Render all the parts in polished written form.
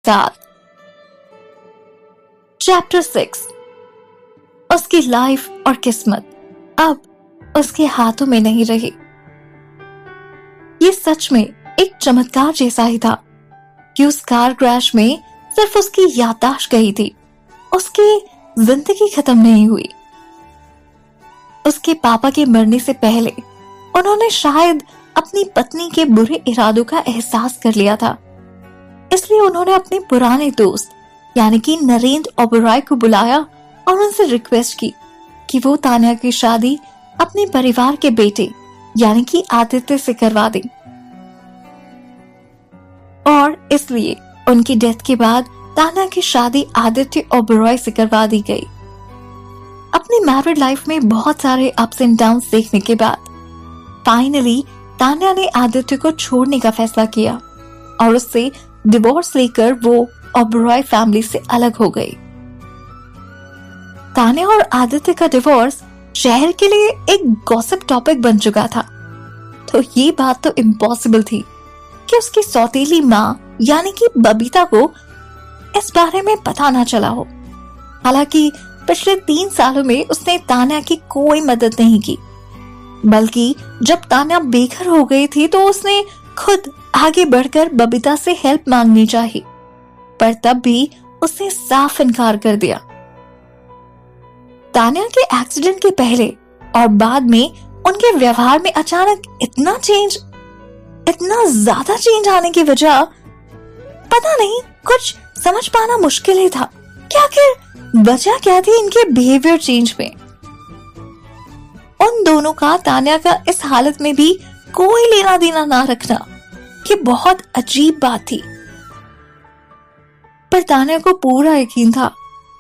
साथ। चैप्टर 6। उसकी लाइफ और किस्मत अब उसके हाथों में नहीं रही। ये सच में एक चमत्कार जैसा ही था कि उस कार क्रैश में सिर्फ उसकी याददाश्त गई थी, उसकी जिंदगी खत्म नहीं हुई। उसके पापा के मरने से पहले उन्होंने शायद अपनी पत्नी के बुरे इरादों का एहसास कर लिया था, इसलिए उन्होंने अपने पुराने दोस्त यानी कि नरेंद्र ओबेरॉय को बुलाया और उनसे रिक्वेस्ट की कि वो तान्या की शादी अपने परिवार के बेटे यानी कि आदित्य से करवा दें। और इसलिए उनकी डेथ के बाद तान्या की शादी आदित्य ओबेरॉय से करवा दी गई। अपनी मैरिड लाइफ में बहुत सारे अप्स एंड डाउन्स देखने के बाद फाइनली तान्या ने आदित्य को छोड़ने का फैसला किया और उससे डिवोर्स लेकर वो ओबेरॉय फैमिली से अलग हो गई। तान्या और आदित्य का डिवोर्स शहर के लिए एक गॉसिप टॉपिक बन चुका था, तो ये बात तो इम्पॉसिबल थी कि उसकी सौतेली माँ यानी कि बबीता को इस बारे में पता ना चला हो। हालांकि पिछले 3 सालों में उसने तान्या की कोई मदद नहीं की, बल्कि जब तान्या बेघर हो गई थी तो उसने खुद आगे बढ़कर बबीता से हेल्प मांगनी चाहिए, पर तब भी उसने साफ इनकार कर दिया। तान्या के एक्सीडेंट के पहले और बाद में उनके व्यवहार में अचानक इतना ज्यादा चेंज आने की वजह पता नहीं, कुछ समझ पाना मुश्किल ही था कि आखिर वजह क्या थी इनके बिहेवियर चेंज में। उन दोनों का तान्या का इस हालत में भी कोई लेना देना ना रखना कि बहुत अजीब बात थी, पर तान्या को पूरा यकीन था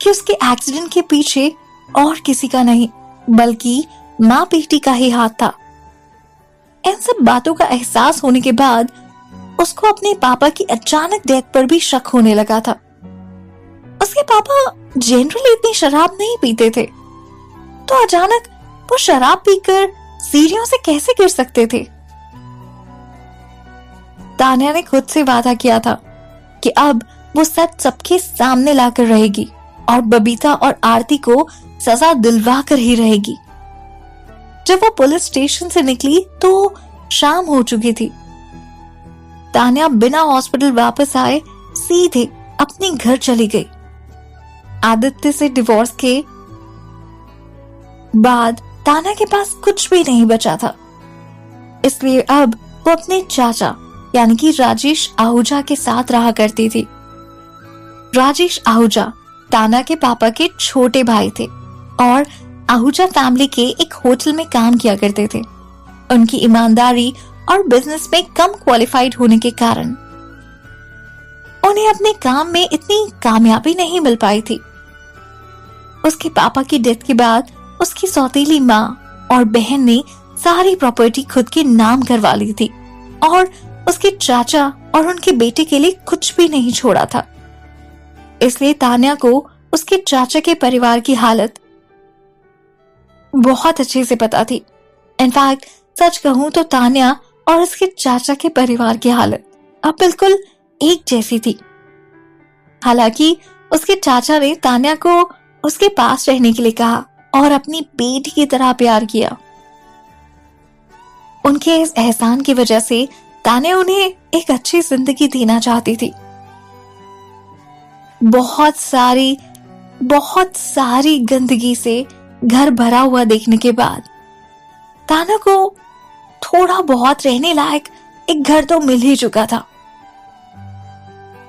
कि उसके एक्सीडेंट के पीछे और किसी का नहीं बल्कि माँ बेटी का ही हाथ था। इन सब बातों का एहसास होने के बाद उसको अपने पापा की अचानक डेथ पर भी शक होने लगा था। उसके पापा जनरली इतनी शराब नहीं पीते थे, तो अचानक वो शराब पीकर सीढ़ियों से कैसे गिर सकते थे। तान्या ने खुद से वादा किया था कि अब वो सच सबके सामने लाकर रहेगी और बबीता और आरती को सजा दिलवा कर ही रहेगी। जब वो पुलिस स्टेशन से निकली तो शाम हो चुकी थी। तान्या बिना हॉस्पिटल वापस आए सीधे अपने घर चली गई। आदित्य से डिवोर्स के बाद तान्या के पास कुछ भी नहीं बचा था, इसलिए अब वो अपने चाचा यानी कि राजेश आहूजा के साथ रहा करती थी। राजेश आहूजा तान्या के पापा के छोटे भाई थे और आहूजा फैमिली के एक होटल में काम किया करते थे। उनकी ईमानदारी और बिजनेस में कम क्वालिफाइड होने के कारण उन्हें अपने काम में इतनी कामयाबी नहीं मिल पाई थी। उसके पापा की डेथ के बाद उसकी सौतेली माँ और बहन ने सारी प्रॉपर्टी खुद के नाम करवा ली थी और उसके चाचा और उनके बेटे के लिए कुछ भी नहीं छोड़ा था। इसलिए तान्या को उसके चाचा के परिवार की हालत बहुत अच्छे से पता थी। इनफैक्ट सच कहूं तो तान्या और उसके चाचा के परिवार की हालत अब बिल्कुल एक जैसी थी। हालांकि उसके चाचा ने तान्या को उसके पास रहने के लिए कहा और अपनी बेटी की तरह प्यार किया। उनके इस एहसान की वजह से तान्या उन्हें एक अच्छी जिंदगी देना चाहती थी। बहुत सारी गंदगी से घर भरा हुआ देखने के बाद तान्या को थोड़ा बहुत रहने लायक एक घर तो मिल ही चुका था।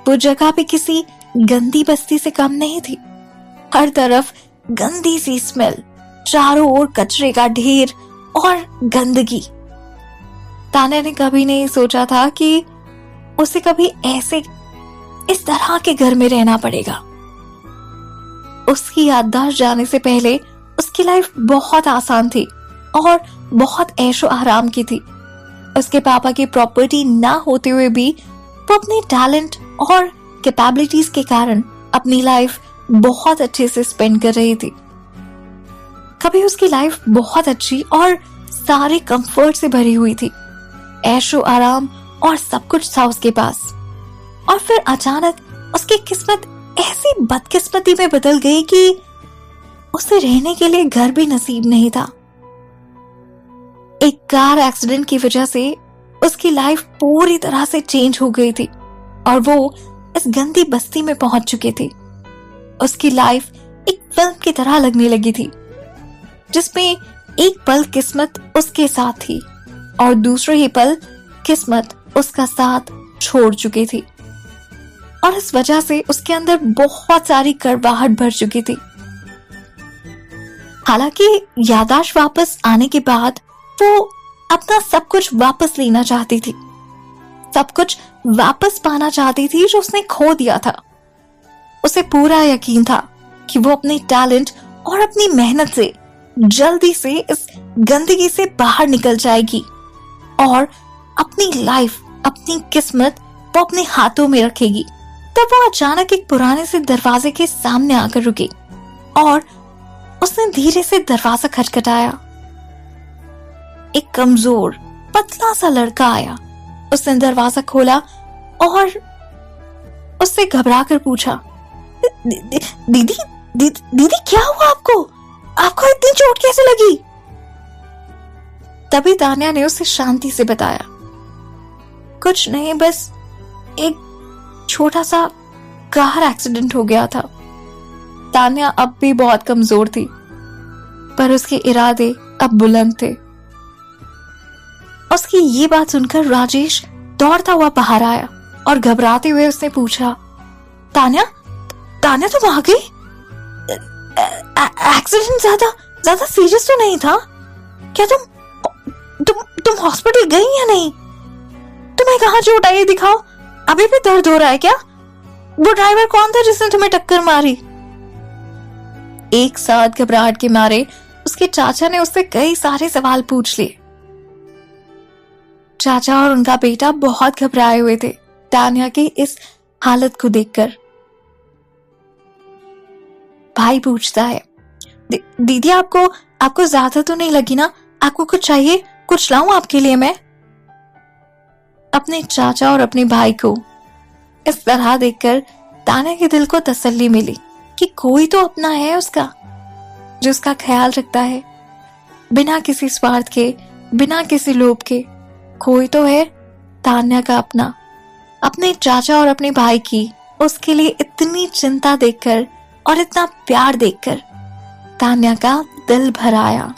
वो जगह भी किसी गंदी बस्ती से कम नहीं थी। हर तरफ गंदी सी स्मेल, चारों ओर कचरे का ढेर और गंदगी। तान्या ने कभी नहीं सोचा था कि उसे कभी इस तरह के घर में रहना पड़ेगा। उसकी याददाश्त जाने से पहले उसकी लाइफ बहुत आसान थी और बहुत ऐशो आराम की थी। उसके पापा की प्रॉपर्टी ना होते हुए भी वो अपने टैलेंट और कैपेबिलिटीज के कारण अपनी लाइफ बहुत अच्छे से स्पेंड कर रही थी। कभी उसकी लाइफ बहुत अच्छी और सारे कंफर्ट से भरी हुई थी, ऐशो आराम और सब कुछ था उसके पास। और फिर अचानक उसकी किस्मत ऐसी बदकिस्मती में बदल गई कि उसे रहने के लिए घर भी नसीब नहीं था। एक कार एक्सीडेंट की वजह से उसकी लाइफ पूरी तरह से चेंज हो गई थी और वो इस गंदी बस्ती में पहुंच चुकी थी। उसकी लाइफ एक फिल्म की तरह लगने लगी थी, जिसमें एक पल किस्मत उसके साथ थी और दूसरे ही पल किस्मत उसका साथ छोड़ चुकी थी और इस वजह से उसके अंदर बहुत सारी कड़वाहट भर चुकी थी। हालांकि याददाश्त वापस आने के बाद वो अपना सब कुछ वापस लेना चाहती थी, सब कुछ वापस पाना चाहती थी जो उसने खो दिया था। उसे पूरा यकीन था कि वो अपने टैलेंट और अपनी मेहनत से जल्दी से इस गंदगी से बाहर निकल जाएगी और अपनी लाइफ, अपनी किस्मत वो अपने हाथों में रखेगी। तब वो अचानक एक पुराने से दरवाजे के सामने आकर रुकी और उसने धीरे से दरवाजा खटखटाया। एक कमजोर पतला सा लड़का आया। उसने दरवाजा खोला और उससे घबरा कर पूछा, दीदी दीदी क्या हुआ आपको? आपको इतनी चोट कैसे लगी? तभी तान्या ने उसे शांति से बताया, कुछ नहीं, बस एक छोटा सा कार एक्सीडेंट हो गया था। तान्या अब भी बहुत कमजोर थी, पर उसके इरादे अब बुलंद थे। उसकी ये बात सुनकर राजेश दौड़ता हुआ बाहर आया और घबराते हुए उसने पूछा, तान्या तान्या तुम आ गई? एक्सीडेंट ज्यादा सीरियस तो नहीं था क्या? तुम हॉस्पिटल गई या नहीं? तुम्हें कहाँ चोट आई दिखाओ, अभी भी दर्द हो रहा है क्या? वो ड्राइवर कौन था जिसने तुम्हें टक्कर मारी? एक साथ घबराहट के मारे उसके चाचा ने उससे कई सारे सवाल पूछ लिए। चाचा और उनका बेटा बहुत घबराए हुए थे तान्या की इस हालत को देखकर। भाई पूछता है, दीदी आपको ज्यादा तो नहीं लगी ना? आपको कुछ चाहिए? कुछ लाऊं आपके लिए मैं? अपने चाचा और अपने भाई को इस तरह देखकर तान्या के दिल को तसल्ली मिली कि कोई तो अपना है उसका जो उसका ख्याल रखता है, बिना किसी स्वार्थ के, बिना किसी लोभ के। कोई तो है तान्या का अपना। अपने चाचा और अपने भाई की उसके लिए इतनी चिंता देखकर और इतना प्यार देखकर तान्या का दिल भर आया।